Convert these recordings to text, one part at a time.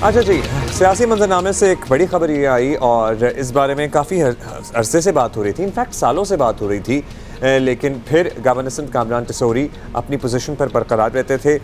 अच्छा जी, सियासी मंजरनामे से एक बड़ी खबर ये आई और इस बारे में काफ़ी अरसे से बात हो रही थी, इनफैक्ट सालों से बात हो रही थी, लेकिन फिर गवर्नर सिंध कामरान टिसौरी अपनी पोजीशन पर बरकरार रहते थे।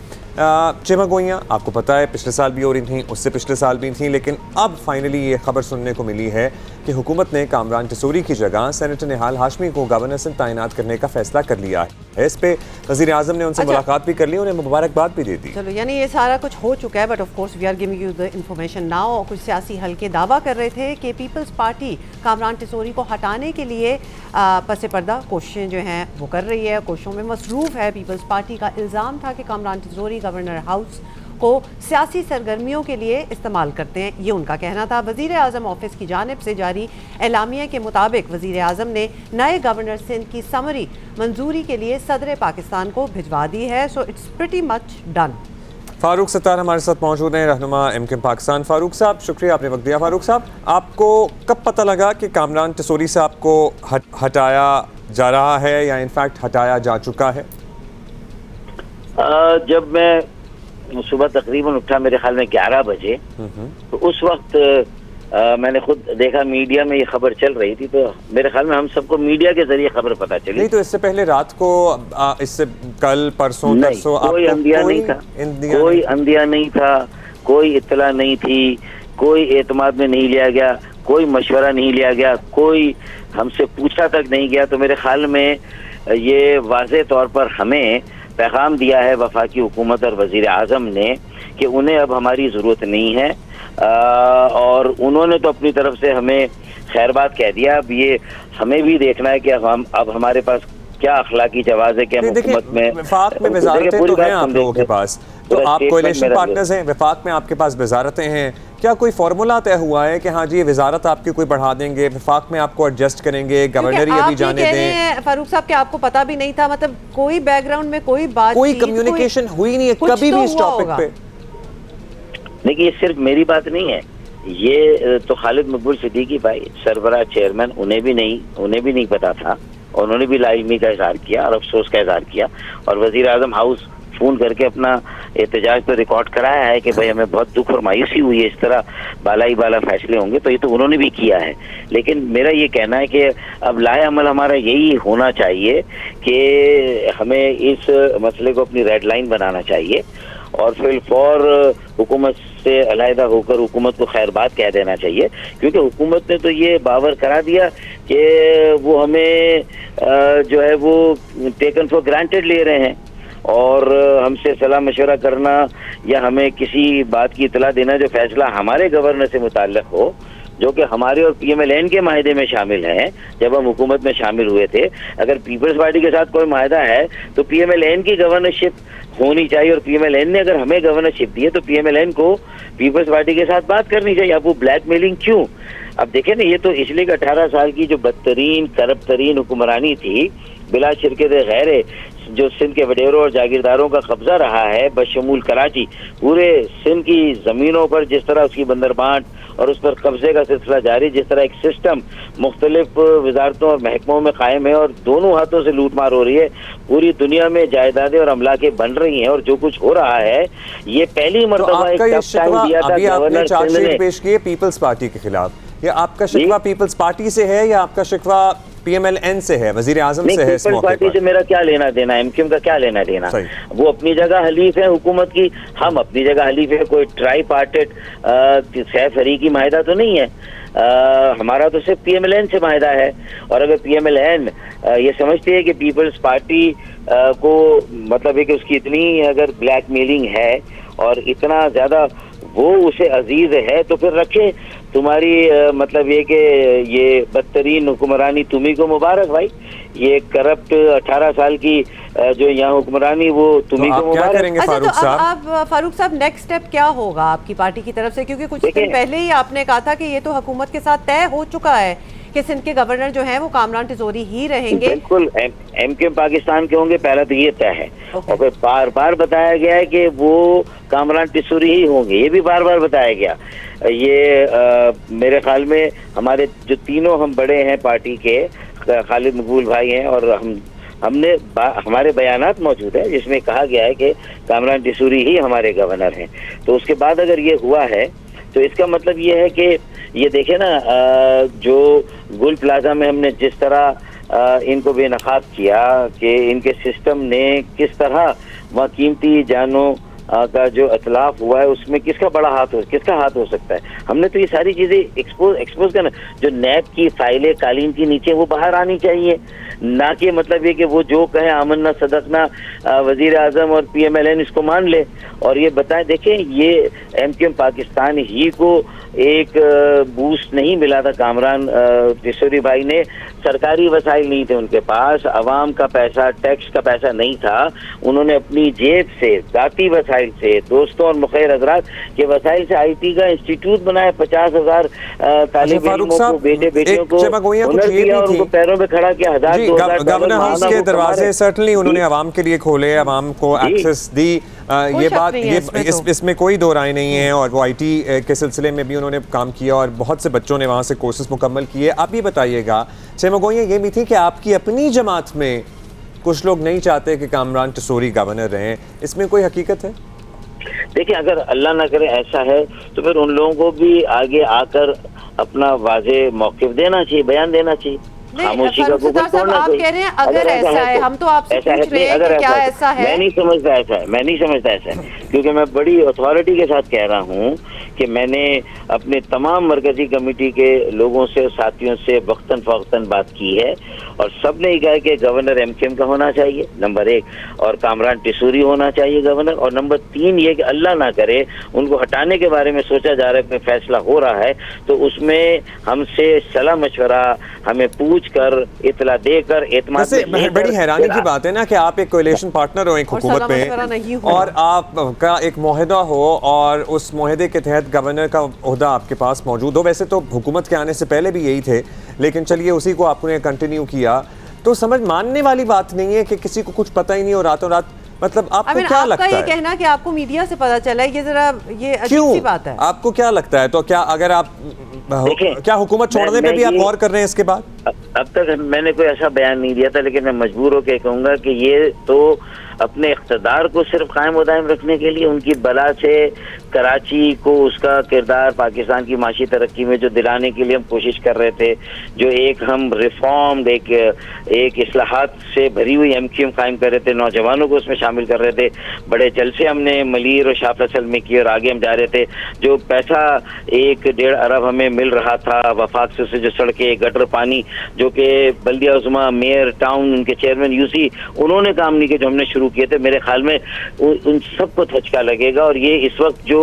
चिमगोइयाँ आपको पता है पिछले साल भी हो रही थी, उससे पिछले साल भी थी, लेकिन अब फाइनली ये खबर सुनने को मिली है कि हुकूमत ने कामरान टिसौरी की जगह सेनेटर निहाल हाशमी को गवर्नर सिंध तैनात करने का फैसला कर लिया है। इस पे वज़ीर आज़म ने उनसे मुलाकात भी कर ली, उन्हें मुबारकबाद भी दे दी। चलो, यानी ये सारा कुछ हो चुका है, but of course we are giving you the information now. कुछ सियासी हलके दावा कर रहे थे कि पीपल्स पार्टी कामरान टिसौरी को हटाने के लिए पसे पर्दा कोशिशें जो हैं वो कर रही है, कोशिशों में मसरूफ़ है। पीपल्स पार्टी का इल्ज़ाम था कि कामरान टिसौरी गवर्नर हाउस को सियासी सरगर्मियों के लिए इस्तेमाल करते हैं, ये उनका कहना था। वज़ीर आज़म ऑफिस की जानिब से जारी एलामिया के मुताबिक वज़ीर आज़म ने नए गवर्नर सिंध की समरी मंजूरी के लिए सदर पाकिस्तान को भिजवा दी है। So it's pretty much done. Farooq Sattar हमारे साथ मौजूद हैं, रहनुमा एमकेएम पाकिस्तान। फारूक साहब, शुक्रिया आपने वक्त दिया। फारूक साहब, आपको कब पता लगा कि कामरान टिसौरी से आपको हटाया जा रहा है या इनफैक्ट हटाया जा चुका है? जब मैं सुबह तकरीबन उठा, मेरे ख्याल में 11 बजे, तो उस वक्त मैंने खुद देखा मीडिया में ये खबर चल रही थी, तो मेरे ख्याल में हम सबको मीडिया के जरिए खबर पता चली। नहीं तो इससे पहले रात को, इससे कल परसों तरसों कोई अंदिया नहीं था, कोई अंदिया नहीं था, कोई इत्तला नहीं थी, कोई एतमाद में नहीं लिया गया, कोई मशवरा नहीं लिया गया, कोई हमसे पूछा तक नहीं गया। तो मेरे ख्याल में ये वाज़े तौर पर हमें पैगाम दिया है वफाकी हुकूमत और वज़ीर आज़म ने कि उन्हें अब हमारी ज़रूरत नहीं है, और उन्होंने तो अपनी तरफ से हमें खैरबाद कह दिया। अब ये हमें भी देखना है कि हम अब हमारे पास क्या अखलाकी जवाज़ है कि हम हुकूमत में वफाक में वज़ारतें तो हैं आप लोगों के पास, तो आप कोalition पार्टनर्स हैं, वफाक में आपके पास वज़ारतें हैं, क्या कोई फार्मूला तय हुआ है कि हाँ जी ये वज़ारत आपकी कोई बढ़ा देंगे, वफाक में आपको एडजस्ट करेंगे, गवर्नर ही अभी जाने दें? फारूक साहब, क्या आपको पता भी नहीं था, मतलब कोई बैकग्राउंड में कोई बात, कोई कम्युनिकेशन हुई नहीं है कभी भी इस टॉपिक पे? देखिए, ये सिर्फ मेरी बात नहीं है, ये तो खालिद मकबूल सिद्दीकी भाई सरबराह चेयरमैन, उन्हें भी नहीं पता था, और उन्होंने भी लाइमी का इजहार किया और अफसोस का इजहार किया, और वज़ीर आज़म हाउस फ़ोन करके अपना एहतजाज तो रिकॉर्ड कराया है कि भाई हमें बहुत दुख और मायूसी हुई है, इस तरह बाला फैसले होंगे, तो ये तो उन्होंने भी किया है। लेकिन मेरा ये कहना है कि अब लाए अमल हमारा यही होना चाहिए कि हमें इस मसले को अपनी रेड लाइन बनाना चाहिए और फिलफौर हुकूमत से अलहदा होकर हुकूमत को खैरबाद कह देना चाहिए, क्योंकि हुकूमत ने तो ये बावर करा दिया कि वो हमें जो है वो टेकन फॉर ग्रांटेड ले रहे हैं, और हमसे सलाह मशवरा करना या हमें किसी बात की इतला देना जो फैसला हमारे गवर्नर से मुताल्लिक हो, जो कि हमारे और PMLN के माहिदे में शामिल हैं, जब हम हुकूमत में शामिल हुए थे। अगर पीपल्स पार्टी के साथ कोई माहिदा है तो PMLN की गवर्नरशिप होनी चाहिए, और PMLN ने अगर हमें गवर्नरशिप दी है तो PMLN को पीपल्स पार्टी के साथ बात करनी चाहिए। अब वो ब्लैकमेलिंग क्यों? अब देखें ना, ये तो इसलिए 18 साल की जो बदतरीन करप्ट तरीन हुक्मरानी थी बिला शिरकत गैर, जो सिंध के वडेरों और जागीरदारों का कब्जा रहा है बशमूल कराची, पूरे सिंध की ज़मीनों पर जिस तरह उसकी बंदरबांट और उस पर कब्जे का सिलसिला जारी, जिस तरह एक सिस्टम मुख्तलिफ वजारतों और महकमों में कायम है और दोनों हाथों से लूटमार हो रही है, पूरी दुनिया में जायदादें और अमलाकें बन रही हैं, और जो कुछ हो रहा है ये पहली मरतबा एक टफ टाइम दिया था गवर्नर सिंध ने पेश किए पीपल्स पार्टी के खिलाफ। ये आपका शिकवा पीपल्स पार्टी से है या आपका शिकवा PMLN से है, वजीर आजम से है? पीपल्स पार्टी से मेरा क्या लेना देना, एमक्यूएम का क्या लेना देना? वो अपनी जगह हलीफ है हुकूमत की, हम अपनी जगह हलीफ है। कोई ट्राई पार्टेड सह फरीकी माहिदा तो नहीं है, हमारा तो सिर्फ PMLN से माहिदा है। और अगर PMLN ये समझती है कि पीपल्स पार्टी को मतलब है कि उसकी इतनी अगर ब्लैकमेलिंग है और इतना ज्यादा वो उसे अजीज है, तो फिर रखे तुम्हारी मतलब ये कि ये बदतरीन हुक्मरानी तुम्ही को मुबारक भाई, ये करप्ट 18 साल की जो यहाँ हुक्मरानी वो तुम्ही को मुबारक। अच्छा, तो अब फारूक साहब नेक्स्ट स्टेप क्या होगा आपकी पार्टी की तरफ से? क्योंकि कुछ दिन पहले ही आपने कहा था कि ये तो हुकूमत के साथ तय हो चुका है कि सिंध के गवर्नर जो हैं वो कामरान टिसौरी ही रहेंगे। बिल्कुल, एमक्यूएम पाकिस्तान के होंगे, पहला तो ये तय है। और फिर बार बार बताया गया है कि वो कामरान टिसौरी ही होंगे, ये भी बार बार बताया गया। ये मेरे ख्याल में हमारे जो तीनों हम बड़े हैं पार्टी के, खालिद मकबूल भाई हैं और हमने हमारे बयानात मौजूद है जिसमें कहा गया है कि कामरान टिसौरी ही हमारे गवर्नर हैं। तो उसके बाद अगर ये हुआ है तो इसका मतलब ये है कि ये देखे ना, जो गुल प्लाजा में हमने जिस तरह इनको बेनकाब किया कि इनके सिस्टम ने किस तरह वहाँ कीमती जानों का जो इतलाफ हुआ है उसमें किसका हाथ हो सकता है। हमने तो ये सारी चीजें एक्सपोज करना, जो नैब की फाइलें कालीन के नीचे वो बाहर आनी चाहिए, ना कि मतलब ये कि वो जो कहे आमन्ना सदकना वजीर आजम और PMLN इसको मान ले और ये बताएं। देखें, ये MQM पाकिस्तान ही को एक बूस्ट नहीं मिला था। कामरान टिसोरी भाई ने सरकारी वसाइल नहीं थे उनके पास, अवाम का पैसा, टैक्स का पैसा नहीं था, उन्होंने अपनी जेब से, जाती वसाइल से, दोस्तों और मुखैर हजरात के वसाइल से IT का इंस्टीट्यूट बनाया, 50,000 तालिब इल्मों को, बेटे बेटियों को हुनर दिया और उनको पैरों पे खड़ा किया। 1,000-2,000 गवर्नर हाउस के दरवाजे सर्टनली उन्होंने आवाम के लिए खोले, आवाम को एक्सेस दी, ये बात, ये इसमें कोई दो राय नहीं है। और वो IT के सिलसिले में भी उन्होंने काम किया और बहुत से बच्चों ने वहाँ से कोर्सेज मुकम्मल किए। आप ये बताइएगा चेमगोइया, ये भी थी कि आपकी अपनी जमात में कुछ लोग नहीं चाहते कि कामरान टिसोरी गवर्नर रहें, इसमें कोई हकीकत है? देखिए, अगर अल्लाह ना करे ऐसा है तो फिर उन लोगों को भी आगे आकर अपना वाज़ेह मौक़िफ़ देना चाहिए, बयान देना चाहिए। खामोशी का गुबन तोड़ना आप कह रहे हैं अगर ऐसा है, हम तो आपसे पूछ रहे हैं कि क्या ऐसा है? मैं नहीं समझता ऐसा है, क्योंकि मैं बड़ी अथॉरिटी के साथ कह रहा हूँ कि मैंने अपने तमाम मरकजी कमेटी के लोगों से, साथियों से वक्तन फ़वक्तन बात की है और सब ने कहा कि गवर्नर MQM का होना चाहिए नंबर 1, और कामरान टिसोरी होना चाहिए गवर्नर, और नंबर 3 ये कि अल्लाह ना करे उनको हटाने के बारे में सोचा जा रहा है, फैसला हो रहा है तो उसमें हमसे सलाह मशवरा, हमें पूछ कर, इतला देकर, एतमाद में। बड़ी हैरानी की बात है ना कि आप एक कोएलिशन पार्टनर हो एक हुकूमत में और आपका एक मुआहदा हो और उस मुआहदे के तहत गवर्नर का ओहदा आपके पास मौजूद हो। वैसे तो हुकूमत के आने से पहले भी यही थे, लेकिन चलिए उसी को आपने कंटिन्यू किया, तो समझ मानने वाली बात नहीं है कि किसी को कुछ पता ही नहीं हो रातों रात। मतलब आपको क्या लगता है? ये कहना कि आपको मीडिया से पता चला है, ये जरा ये अजीब सी बात है। आपको क्या लगता है? तो क्या अगर आप क्या हुकूमत छोड़ने पे भी आप गौर कर रहे हैं इसके बाद? अब तक मैंने कोई ऐसा बयान नहीं दिया था, लेकिन मैं मजबूर होकर कहूँगा कि ये तो अपने इख्तदार को सिर्फ कायम व दायम रखने के लिए, उनकी बला से कराची को उसका किरदार पाकिस्तान की माशी तरक्की में जो दिलाने के लिए हम कोशिश कर रहे थे, जो एक हम रिफॉर्म, एक इस्लाहात से भरी हुई MQM कायम कर रहे थे, नौजवानों को उसमें शामिल कर रहे थे, बड़े जलसे हमने मलीर और शाह फैसल में किए और आगे हम जा रहे थे। जो पैसा 1-1.5 अरब हमें मिल रहा था वफाक से जो सड़कें, गटर पानी, जो कि बल्दिया उज़्मा, मेयर, टाउन, उनके चेयरमैन UC उन्होंने काम नहीं किया जो हमने शुरू किए थे, मेरे ख्याल में उन सबको धचका लगेगा। और ये इस वक्त जो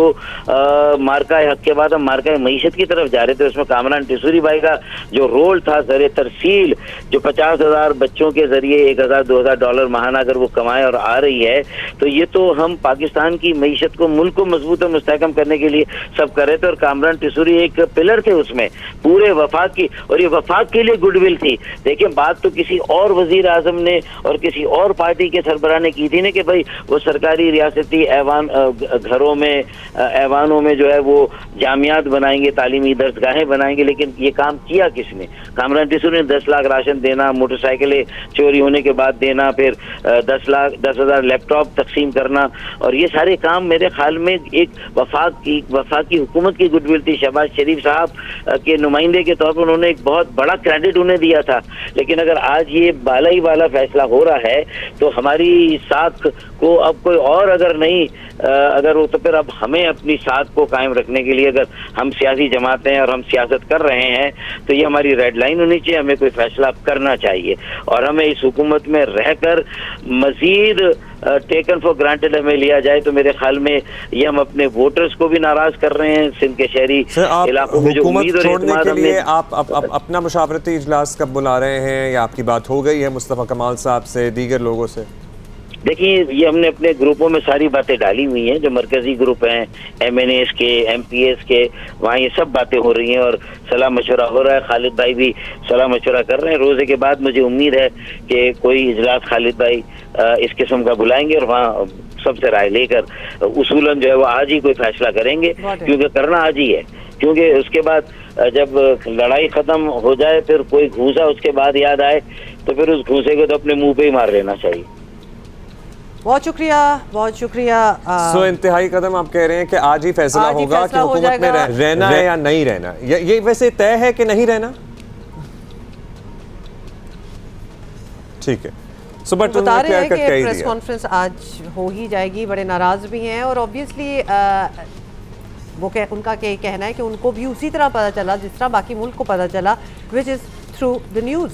मार्का हक के बाद हम मार्का मईशत की तरफ जा रहे थे, उसमें कामरान टिसोरी भाई का जो रोल था ज़रिए तरसील, जो 50,000 बच्चों के जरिए $1,000-2,000 माहाना अगर वो कमाए और आ रही है, तो ये तो हम पाकिस्तान की मईशत को, मुल्क को मजबूत और मुस्तहकम करने के लिए सब कर रहे थे। और कामरान टिसोरी एक पिलर थे उसमें पूरे वफाक की, और ये वफाक के लिए गुडविल थी। देखिए, बात तो किसी और वजीर आजम ने और किसी और पार्टी के सरबराह ने की थी ना कि भाई वो सरकारी रियासती ऐवान घरों में, ऐवानों में जो है वो जामियात बनाएंगे, तालीमी दरसगाहें बनाएंगे, लेकिन ये काम किया किसने? कामरान टिसोरी ने 10 लाख राशन देना, मोटरसाइकिलें चोरी होने के बाद देना, फिर 10,000 लैपटॉप तकसीम करना, और ये सारे काम मेरे ख्याल में एक वफाकी हुकूमत की गुडविल थी। शहबाज शरीफ साहब के नुमाइंदे के तौर पर उन्होंने एक बहुत बड़ा क्रेडिट उन्हें दिया था। लेकिन अगर आज ये बाला ही बाला फैसला हो रहा है तो हमारी साख को अब कोई और अगर नहीं, अगर वो, तो फिर अब हमें अपनी साख को कायम रखने के लिए, अगर हम सियासी जमातें हैं और हम सियासत कर रहे हैं, तो ये हमारी रेड लाइन होनी चाहिए, हमें कोई फैसला करना चाहिए और हमें इस हुकूमत में रहकर मजीद टेकन फॉर ग्रांटेड हमें लिया जाए। तो मेरे ख्याल में ये हम अपने वोटर्स को भी नाराज कर रहे हैं। सिंध के शहरी इलाकों में जो उम्मीद और छोड़ने के लिए आप अपना मुशावरती इजलास कब बुला रहे हैं, या आपकी बात हो गई है मुस्तफ़ा कमाल साहब से, दीगर लोगों से? देखिए, ये हमने अपने ग्रुपों में सारी बातें डाली हुई हैं, जो मरकजी ग्रुप हैं, MNAs के, MPs के, वहाँ ये सब बातें हो रही हैं और सलाह मशवरा हो रहा है। खालिद भाई भी सलाह मशवरा कर रहे हैं। रोज़े के बाद मुझे उम्मीद है कि कोई इजलास खालिद भाई इस किस्म का बुलाएंगे और वहाँ सबसे राय लेकर उसूलन जो है वो आज ही कोई फैसला करेंगे, क्योंकि करना आज ही है। क्योंकि उसके बाद जब लड़ाई ख़त्म हो जाए, फिर कोई घूसा उसके बाद याद आए, तो फिर उस घूसे को तो अपने मुँह पे ही मार लेना चाहिए। बहुत शुक्रिया सो इंतहाई कदम आप कह रहे हैं कि आज ही फैसला आज ही होगा कि फैसला हो हुकूमत में जाएगा। रहना है या नहीं रहना। ये वैसे तय है कि नहीं रहना? ठीक है। सो बट बता उन्होंने रहे हैं क्लियर कट कि कह ही प्रेस दिया। कॉन्फ्रेंस आज हो ही जाएगी, बड़े नाराज भी हैं और ऑब्वियसली उनका कहना है कि उनको भी उसी तरह पता चला जिस तरह बाकी मुल्क को पता चला, which is through the news.